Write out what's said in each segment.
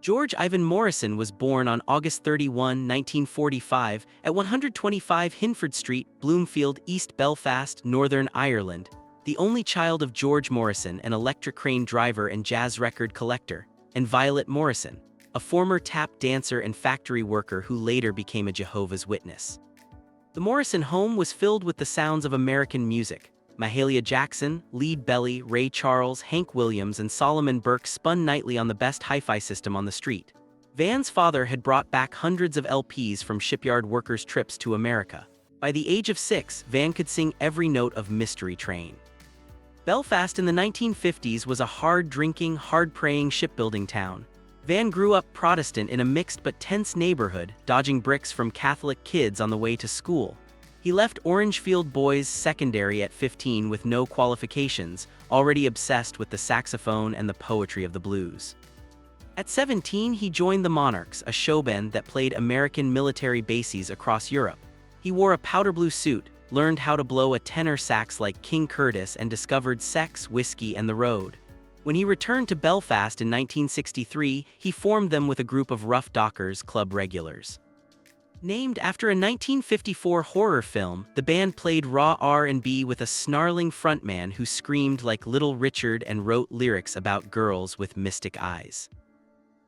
George Ivan Morrison was born on August 31, 1945, at 125 Hinford Street, Bloomfield, East Belfast, Northern Ireland, the only child of George Morrison, an electric crane driver and jazz record collector, and Violet Morrison, a former tap dancer and factory worker who later became a Jehovah's Witness. The Morrison home was filled with the sounds of American music. Mahalia Jackson, Lead Belly, Ray Charles, Hank Williams, and Solomon Burke spun nightly on the best hi-fi system on the street. Van's father had brought back hundreds of LPs from shipyard workers' trips to America. By the age of 6, Van could sing every note of Mystery Train. Belfast in the 1950s was a hard-drinking, hard-praying shipbuilding town. Van grew up Protestant in a mixed but tense neighborhood, dodging bricks from Catholic kids on the way to school. He left Orangefield Boys Secondary at 15 with no qualifications, already obsessed with the saxophone and the poetry of the blues. At 17, he joined the Monarchs, a showband that played American military bases across Europe. He wore a powder blue suit, learned how to blow a tenor sax like King Curtis, and discovered sex, whiskey, and the road. When he returned to Belfast in 1963, he formed them with a group of Rough Dockers club regulars. Named after a 1954 horror film, the band played raw R&B with a snarling frontman who screamed like Little Richard and wrote lyrics about girls with mystic eyes.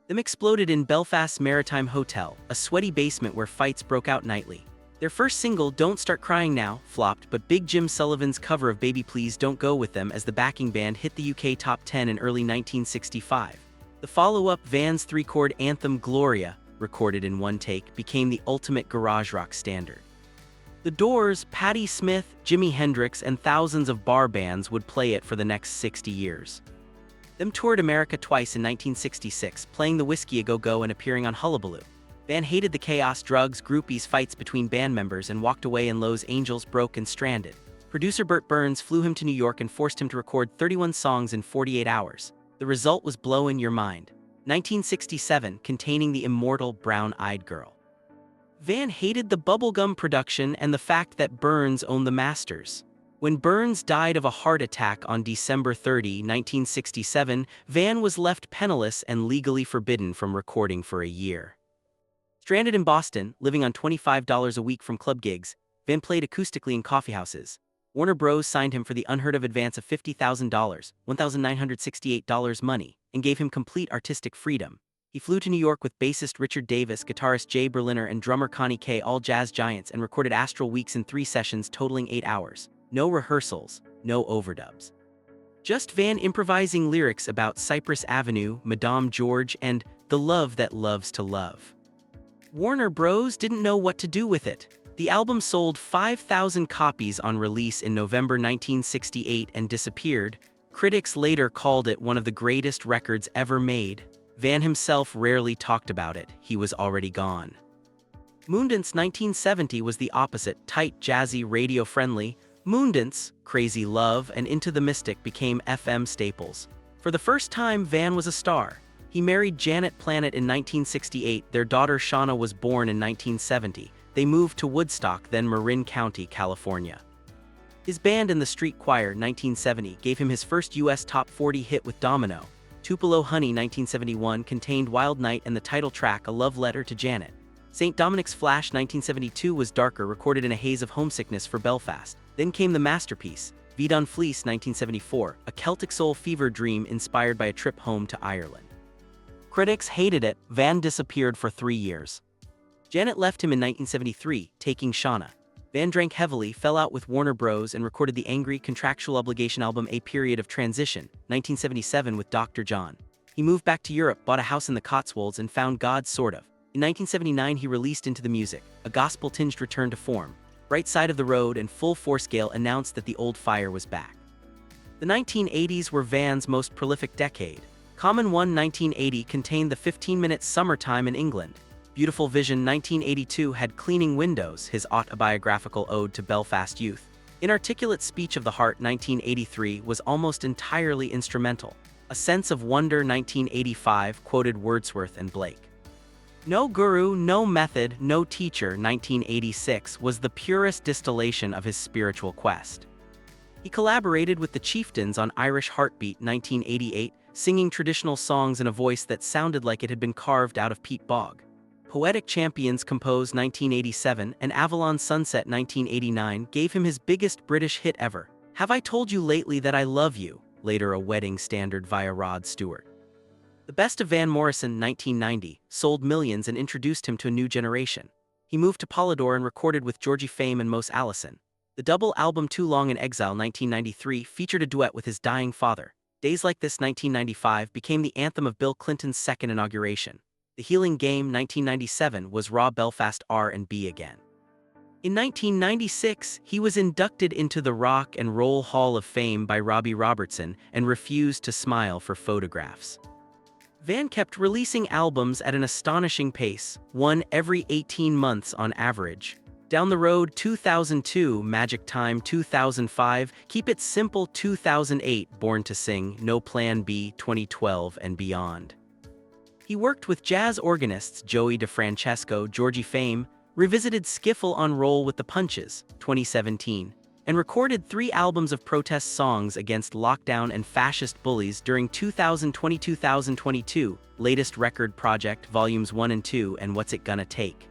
Them exploded in Belfast's Maritime Hotel, a sweaty basement where fights broke out nightly. Their first single, Don't Start Crying Now, flopped, but Big Jim Sullivan's cover of Baby Please Don't Go with them as the backing band hit the UK top 10 in early 1965. The follow-up, Van's three-chord anthem Gloria, recorded in one take, became the ultimate garage rock standard. The Doors, Patti Smith, Jimi Hendrix, and thousands of bar bands would play it for the next 60 years. Them toured America twice in 1966, playing the Whiskey A Go-Go and appearing on Hullabaloo. Van hated the chaos, drugs, groupies, fights between band members, and walked away in Los Angeles broke and stranded. Producer Burt Burns flew him to New York and forced him to record 31 songs in 48 hours. The result was Blow in Your Mind, 1967, containing the immortal Brown-Eyed Girl. Van hated the bubblegum production and the fact that Burns owned the masters. When Burns died of a heart attack on December 30, 1967, Van was left penniless and legally forbidden from recording for a year. Stranded in Boston, living on $25 a week from club gigs, Van played acoustically in coffeehouses. Warner Bros. Signed him for the unheard-of advance of $50,000, $1,968 money, and gave him complete artistic freedom. He flew to New York with bassist Richard Davis, guitarist Jay Berliner, and drummer Connie Kay, all jazz giants, and recorded Astral Weeks in 3 sessions totaling 8 hours. No rehearsals, no overdubs. Just Van improvising lyrics about Cypress Avenue, Madame George, and the love that loves to love. Warner Bros. Didn't know what to do with it. The album sold 5,000 copies on release in November 1968 and disappeared. Critics later called it one of the greatest records ever made. Van himself rarely talked about it, he was already gone. Moondance 1970 was the opposite, tight, jazzy, radio-friendly. Moondance, Crazy Love, and Into the Mystic became FM staples. For the first time, Van was a star. He married Janet Planet in 1968, their daughter Shauna was born in 1970. They moved to Woodstock, then Marin County, California. His band and the Street Choir, 1970, gave him his first U.S. Top 40 hit with Domino. Tupelo Honey, 1971, contained Wild Night and the title track, A Love Letter to Janet. St. Dominic's Flash, 1972, was darker, recorded in a haze of homesickness for Belfast. Then came the masterpiece, Vidon Fleece, 1974, a Celtic soul fever dream inspired by a trip home to Ireland. Critics hated it. Van disappeared for 3 years. Janet left him in 1973, taking Shauna. Van drank heavily, fell out with Warner Bros. And recorded the angry, contractual obligation album A Period of Transition, 1977, with Dr. John. He moved back to Europe, bought a house in the Cotswolds, and found God, sort of. In 1979, he released Into the Music, a gospel-tinged return to form. Bright Side of the Road and Full Force Gale announced that the old fire was back. The 1980s were Van's most prolific decade. Common One 1980 contained the 15-minute Summertime in England. Beautiful Vision 1982 had Cleaning Windows, his autobiographical ode to Belfast youth. Inarticulate Speech of the Heart 1983 was almost entirely instrumental. A Sense of Wonder 1985 quoted Wordsworth and Blake. No Guru, No Method, No Teacher 1986 was the purest distillation of his spiritual quest. He collaborated with the Chieftains on Irish Heartbeat 1988, singing traditional songs in a voice that sounded like it had been carved out of peat bog. Poetic Champions composed 1987 and Avalon Sunset 1989 gave him his biggest British hit ever, Have I Told You Lately That I Love You, later a wedding standard via Rod Stewart. The Best of Van Morrison 1990 sold millions and introduced him to a new generation. He moved to Polydor and recorded with Georgie Fame and Mos Allison. The double album Too Long in Exile 1993 featured a duet with his dying father. Days Like This 1995 became the anthem of Bill Clinton's second inauguration. The Healing Game 1997 was raw Belfast R&B again. In 1996, he was inducted into the Rock and Roll Hall of Fame by Robbie Robertson and refused to smile for photographs. Van kept releasing albums at an astonishing pace, one every 18 months on average. Down the Road 2002, Magic Time 2005, Keep It Simple 2008, Born to Sing, No Plan B 2012 and beyond. He worked with jazz organists Joey DeFrancesco, Georgie Fame, revisited Skiffle on Roll with the Punches 2017, and recorded 3 albums of protest songs against lockdown and fascist bullies during 2020-2022, latest record project Volumes 1 and 2 and What's It Gonna Take.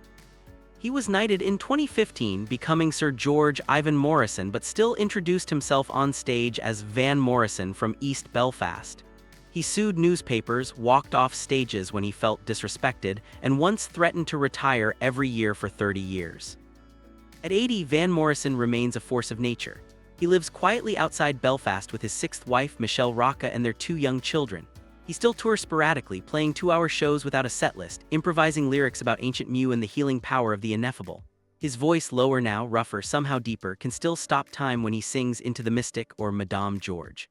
He was knighted in 2015, becoming Sir George Ivan Morrison, but still introduced himself on stage as Van Morrison from East Belfast. He sued newspapers, walked off stages when he felt disrespected, and once threatened to retire every year for 30 years. At 80, Van Morrison remains a force of nature. He lives quietly outside Belfast with his 6th wife, Michelle Rocca, and their 2 young children. He still tours sporadically, playing 2-hour shows without a setlist, improvising lyrics about ancient Mew and the healing power of the ineffable. His voice, lower now, rougher, somehow deeper, can still stop time when he sings Into the Mystic or Madame George.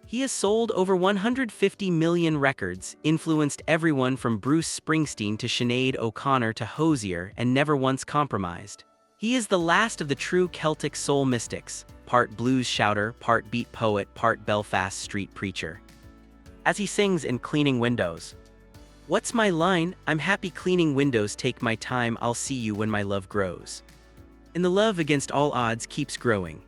He has sold over 150 million records, influenced everyone from Bruce Springsteen to Sinead O'Connor to Hozier, and never once compromised. He is the last of the true Celtic soul mystics, part blues shouter, part beat poet, part Belfast street preacher. As he sings in Cleaning Windows, "What's my line? I'm happy cleaning windows, take my time, I'll see you when my love grows." And the love against all odds keeps growing.